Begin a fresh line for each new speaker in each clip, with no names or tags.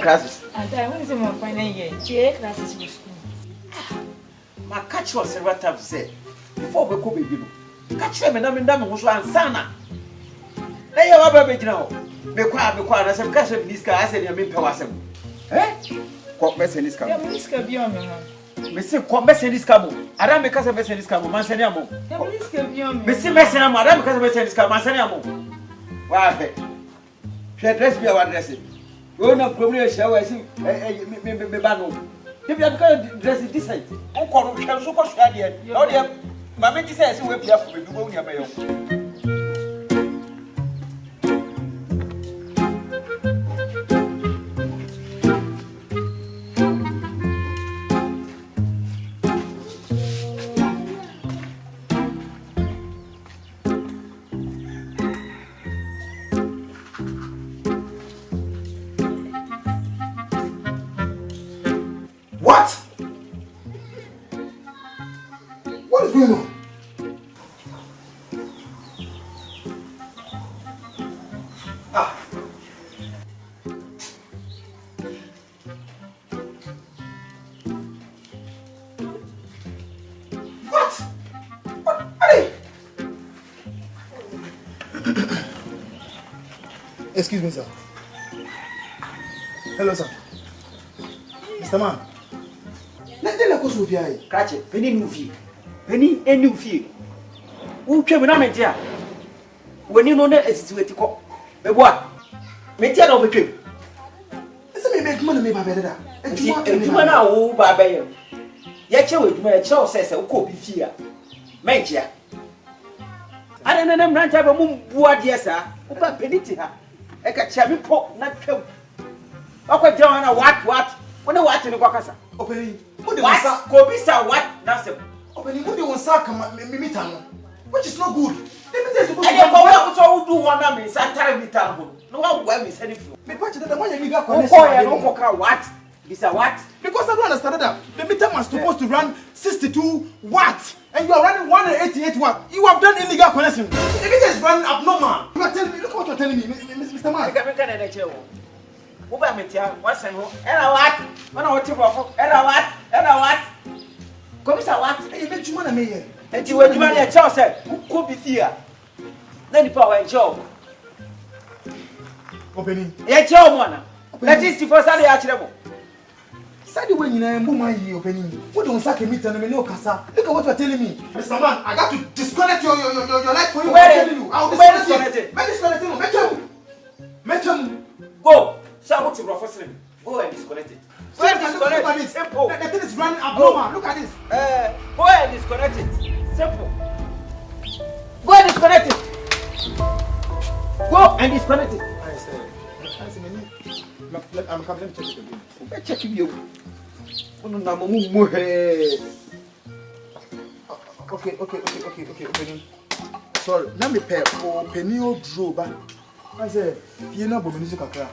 Classes.
And I want some final year. J classes with school.
My catch was several times said before we could be. Catch them and I'm in them who's one sana. They have a baby now. Be quiet, as I'm catching this guy. I said, you're being powasem. Eh? What mess in this car?
Miska beyond me.
Missy, what mess in this cabo? I don't make us a mess in this cabo, Mansaniamo.
Miska beyond me.
Missy Messinamo, I don't make us a mess in this car, Mansaniamo. Why? She addressed me our dressing. Oh, no, probably shall I see me banner. If you have got to dress it decent, oh, call him so much idea. No, dear, Mamma says, we'll be up for me, going away.
Excuse me, sir. Hello, sir. Mr. Man. Let me go to the
Catch it, Penny Nufi. Penny and Nufi. Who came in Ametia? When you know that it's with the cop. But what? Metia don't be true.
Listen, me make money, my better. And you want
to know, Barbarian. Yet you with my child says, "Oh, copy fear." Major. I don't know, I'm not a moon, what, yes, sir. But Penity her. I can tell me, pop, not kill. Okay, John, what? When I watch in the Wakasa.
Opening.
What? Kobisa, what? Nothing.
Opening, what do you want, sir? Which is not good.
I don't know what do one of me, Santana Mitan. No one will be sending you.
Me patch that one you got
what? This a what?
Because I don't understand that. The meter was supposed to run 62 watts and you are running 188 watts. You have done illegal connection. The meter is running abnormal. You are telling me, look what you are telling me, Mr. Man.
I can't get a chair. Who by me, what's and what? When I want to go, and what? Come, what?
You make you money here.
And you were doing a child said, who could be here? Then the power and job.
Opening.
Yeah, job, one. That is the first Sunday actually.
Sadly, when you are my opening, what don't suck a meter and no casa? Look at what you're telling me. Mr. Man, I got to disconnect your life for you.
Where are you?
I'll
disconnect it.
Make him.
Go. So what's your first name? Go and disconnect it. Go and disconnect it. Simple.
The thing is running abnormal. Look at this.
Go and disconnect it. Simple. disconnect it. Go and disconnect it.
I'm coming to check it again.
Let's check you.
Okay. Sorry, let me pay for Penio Droba. I said, you know, but music kakra.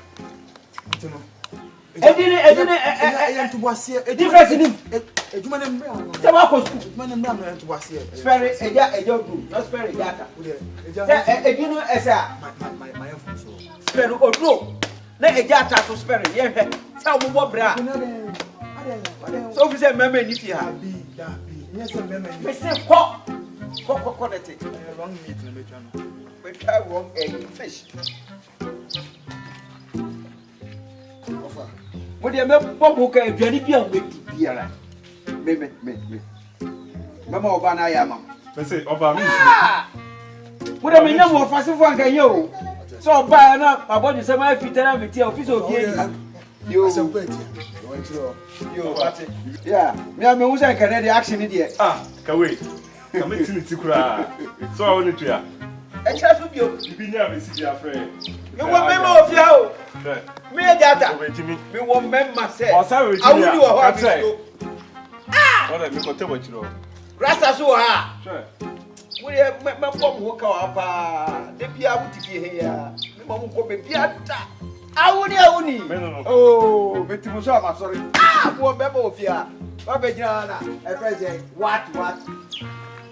You know.
I
to was here.
difference in him.
A human and brown. Man and brown to was here.
Spare a job, not spare a data. You know, as
My phone so.
spare or no. Let a data to spare it. Yeah, tell me what bra. So if you say, Mamma, if you have
Yes, I remember.
we say, what? Quality.
Wrong meat in the channel.
We try wrong egg fish. What do you mean? Bob, okay, Jenny, be a big beer. Me. Mamma Obana Yama.
Let's say, over me.
What I mean, no more fast one can you. So, by enough, my body is my feet and I'm with your official here. You, yeah, me, I'm a Canadian action idiot.
Ah, Kaway. Come in to cry. So I want to hear.
I trust with you.
You be near me, see your friend.
You want member of you? Me a data. Me want member say. I will do a hard to. Ah!
What I make a tell what you know.
Rasta so ha.
Sure.
We have my mom work out. They be out to be here. Me mom go be data. Awuni.
No.
Oh, beti mo so am sorry. Ah, mo member of you. What be jana? I say what?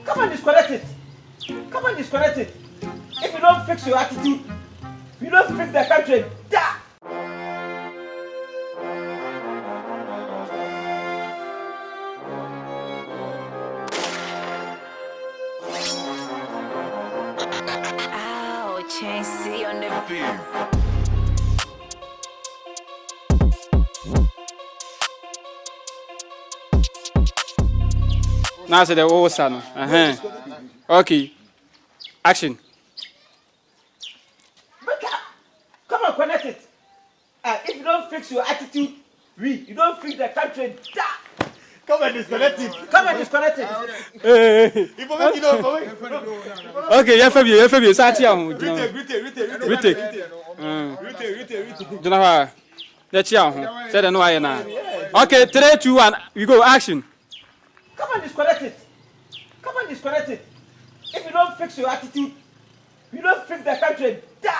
Come and disconnect it. If you don't fix your attitude, you don't fix the country. Da!
Ow, Chancey on the beat.
Now say the old son. Okay. Action.
Come on, connect it. If you don't fix your attitude, you don't fix the country. Da!
Come and disconnect it.
Hey.
If I make you know,
Okay, yeah, Fabio, Satia.
Retake.
Do not let you said no I now. Okay, 3, 2, 1. We go action.
Come and disconnect it. If you don't fix your attitude, you don't fix the country. Da!